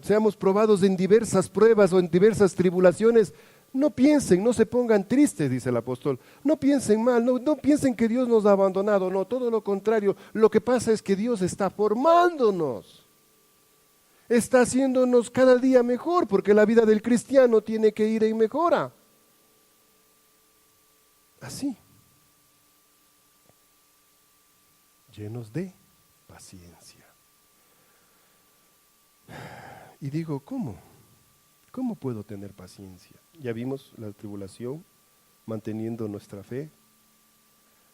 seamos probados en diversas pruebas o en diversas tribulaciones, no piensen, no se pongan tristes, dice el apóstol. No piensen mal, no piensen que Dios nos ha abandonado. No, todo lo contrario. Lo que pasa es que Dios está formándonos. Está haciéndonos cada día mejor, porque la vida del cristiano tiene que ir en mejora. Así. Llenos de paciencia. Y digo, ¿cómo? ¿Cómo puedo tener paciencia? Ya vimos la tribulación, manteniendo nuestra fe,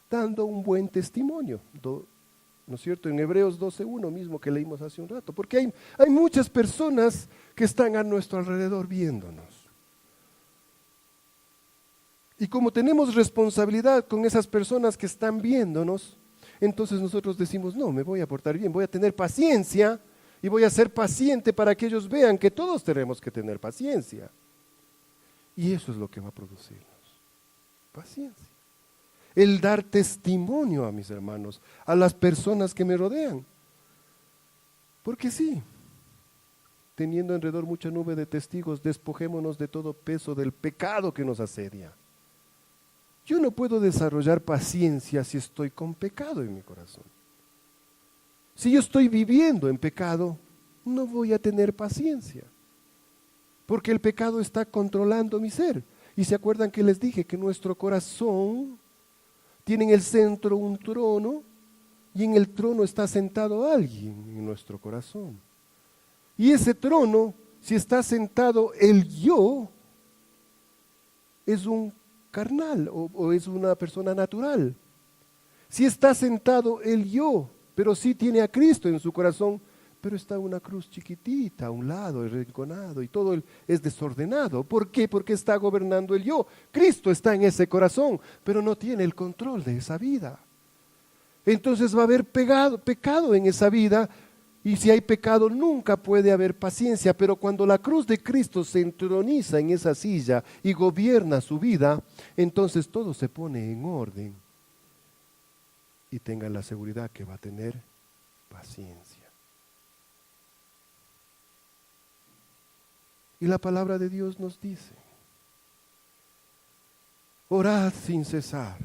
dando un buen testimonio. ¿No es cierto? En Hebreos 12:1 mismo que leímos hace un rato, porque hay muchas personas que están a nuestro alrededor viéndonos. Y como tenemos responsabilidad con esas personas que están viéndonos, entonces nosotros decimos, no, me voy a portar bien, voy a tener paciencia y voy a ser paciente para que ellos vean que todos tenemos que tener paciencia. Y eso es lo que va a producirnos, paciencia. El dar testimonio a mis hermanos, a las personas que me rodean. Porque sí, teniendo alrededor mucha nube de testigos, despojémonos de todo peso del pecado que nos asedia. Yo no puedo desarrollar paciencia si estoy con pecado en mi corazón. Si yo estoy viviendo en pecado, no voy a tener paciencia. Porque el pecado está controlando mi ser. Y se acuerdan que les dije que nuestro corazón tiene en el centro un trono y en el trono está sentado alguien en nuestro corazón. Y ese trono, si está sentado el yo, es un carnal o es una persona natural. Si está sentado el yo, pero sí tiene a Cristo en su corazón, pero está una cruz chiquitita a un lado, arrinconado y todo es desordenado. ¿Por qué? Porque está gobernando el yo. Cristo está en ese corazón, pero no tiene el control de esa vida. Entonces va a haber pecado en esa vida, y si hay pecado nunca puede haber paciencia. Pero cuando la cruz de Cristo se entroniza en esa silla y gobierna su vida, entonces todo se pone en orden. Y tengan la seguridad que va a tener paciencia. Y la palabra de Dios nos dice, orad sin cesar,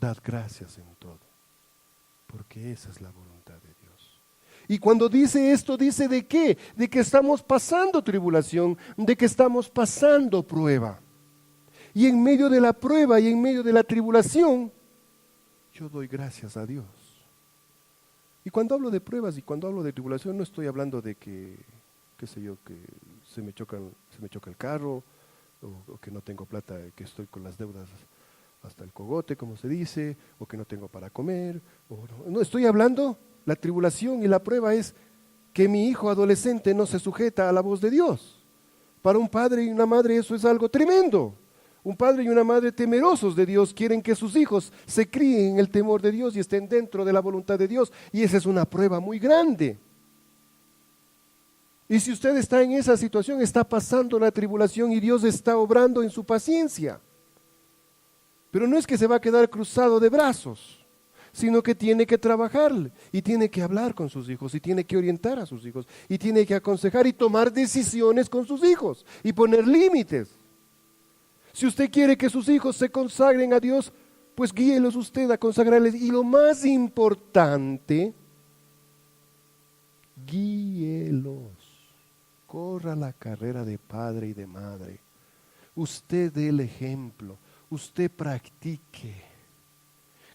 dad gracias en todo, porque esa es la voluntad de Dios. Y cuando dice esto, dice ¿de qué? De que estamos pasando tribulación, de que estamos pasando prueba. Y en medio de la prueba y en medio de la tribulación, yo doy gracias a Dios. Y cuando hablo de pruebas y cuando hablo de tribulación, no estoy hablando de que, qué sé yo, que se me choca el carro, o que no tengo plata, que estoy con las deudas hasta el cogote, como se dice, o que no tengo para comer. No, estoy hablando, la tribulación y la prueba es que mi hijo adolescente no se sujeta a la voz de Dios. Para un padre y una madre eso es algo tremendo. Un padre y una madre temerosos de Dios quieren que sus hijos se críen en el temor de Dios y estén dentro de la voluntad de Dios. Y esa es una prueba muy grande. Y si usted está en esa situación, está pasando la tribulación y Dios está obrando en su paciencia. Pero no es que se va a quedar cruzado de brazos, sino que tiene que trabajar y tiene que hablar con sus hijos y tiene que orientar a sus hijos y tiene que aconsejar y tomar decisiones con sus hijos y poner límites. Si usted quiere que sus hijos se consagren a Dios, pues guíelos usted a consagrarles. Y lo más importante, guíelos. Corra la carrera de padre y de madre. Usted dé el ejemplo, usted practique.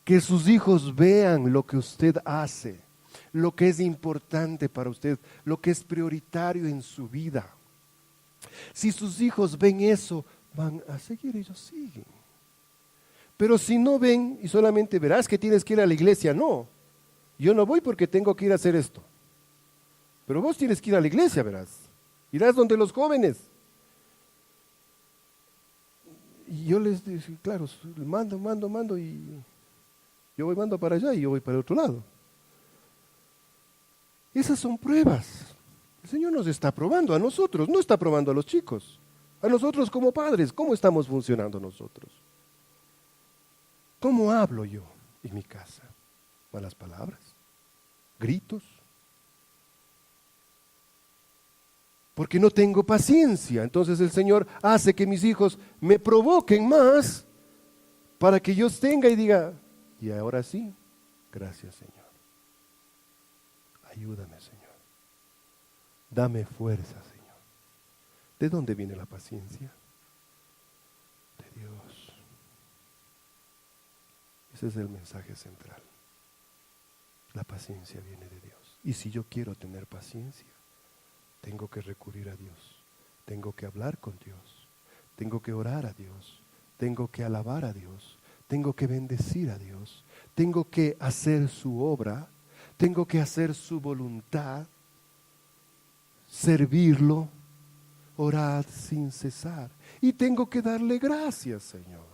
Que sus hijos vean lo que usted hace, lo que es importante para usted, lo que es prioritario en su vida. Si sus hijos ven eso, van a seguir, ellos siguen. Pero si no ven y solamente verás que tienes que ir a la iglesia, no. Yo no voy porque tengo que ir a hacer esto. Pero vos tienes que ir a la iglesia, verás. Irás donde los jóvenes. Y yo les digo, claro, mando y yo mando para allá y yo voy para el otro lado. Esas son pruebas. El Señor nos está probando a nosotros, no está probando a los chicos. A nosotros como padres, ¿cómo estamos funcionando nosotros? ¿Cómo hablo yo en mi casa? ¿Malas palabras? ¿Gritos? Porque no tengo paciencia. Entonces el Señor hace que mis hijos me provoquen más para que yo tenga y diga, y ahora sí, gracias Señor. Ayúdame Señor. Dame fuerza Señor. ¿De dónde viene la paciencia? De Dios. Ese es el mensaje central. La paciencia viene de Dios. Y si yo quiero tener paciencia, tengo que recurrir a Dios, tengo que hablar con Dios, tengo que orar a Dios, tengo que alabar a Dios, tengo que bendecir a Dios, tengo que hacer su obra, tengo que hacer su voluntad, servirlo, orar sin cesar. Y tengo que darle gracias, Señor.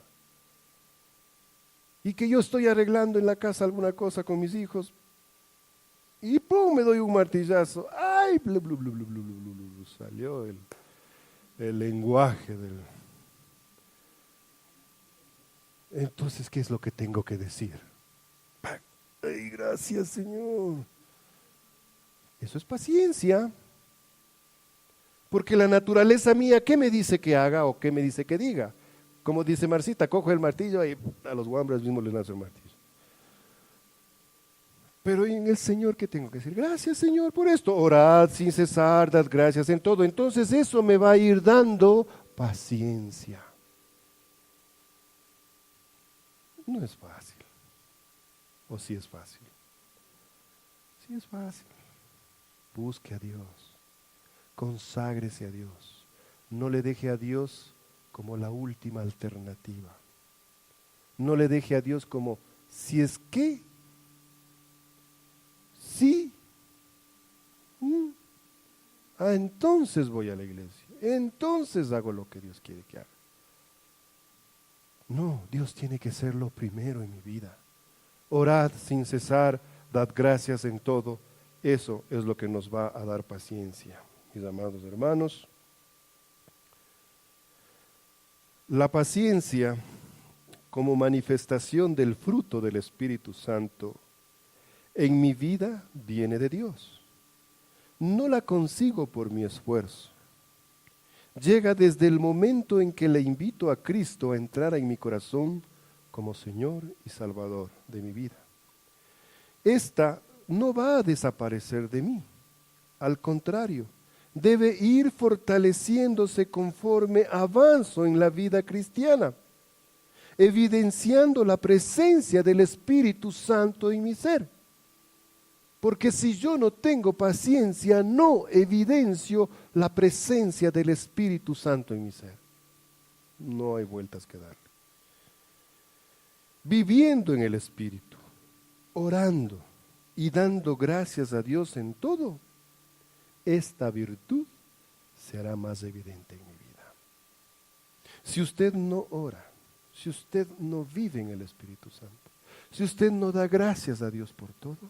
Y que yo estoy arreglando en la casa alguna cosa con mis hijos, y ¡pum! Me doy un martillazo. ¡Ay! Blu, blu, blu, blu, blu, blu, blu, blu. Salió el lenguaje del... Entonces, ¿qué es lo que tengo que decir? ¡Ay, gracias, Señor! Eso es paciencia. Porque la naturaleza mía, ¿qué me dice que haga o qué me dice que diga? Como dice Marcita, cojo el martillo y a los guambras mismos les lanzo el martillo. Pero en el Señor, ¿qué tengo que decir? Gracias, Señor, por esto. Orad sin cesar, dad gracias en todo. Entonces eso me va a ir dando paciencia. No es fácil. ¿O sí es fácil? Sí es fácil. Busque a Dios. Conságrese a Dios. No le deje a Dios como la última alternativa. No le deje a Dios como, si es que, sí, entonces voy a la iglesia, entonces hago lo que Dios quiere que haga. No, Dios tiene que ser lo primero en mi vida. Orad sin cesar, dad gracias en todo. Eso es lo que nos va a dar paciencia, mis amados hermanos. La paciencia, como manifestación del fruto del Espíritu Santo, en mi vida viene de Dios. No la consigo por mi esfuerzo. Llega desde el momento en que le invito a Cristo a entrar en mi corazón como Señor y Salvador de mi vida. Esta no va a desaparecer de mí. Al contrario, debe ir fortaleciéndose conforme avanzo en la vida cristiana, evidenciando la presencia del Espíritu Santo en mi ser. Porque si yo no tengo paciencia, no evidencio la presencia del Espíritu Santo en mi ser. No hay vueltas que darle. Viviendo en el Espíritu, orando y dando gracias a Dios en todo, esta virtud se hará más evidente en mi vida. Si usted no ora, si usted no vive en el Espíritu Santo, si usted no da gracias a Dios por todo,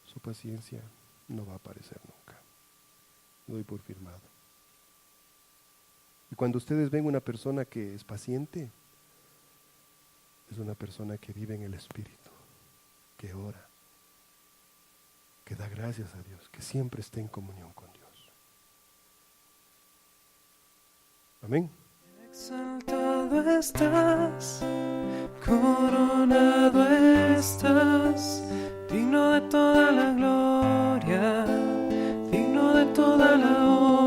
su paciencia no va a aparecer nunca. Lo doy por firmado. Y cuando ustedes ven una persona que es paciente, es una persona que vive en el Espíritu, que ora, que da gracias a Dios, que siempre está en comunión con Dios. Amén. Exaltado estás, coronado estás, digno de toda la gloria, digno de toda la honra.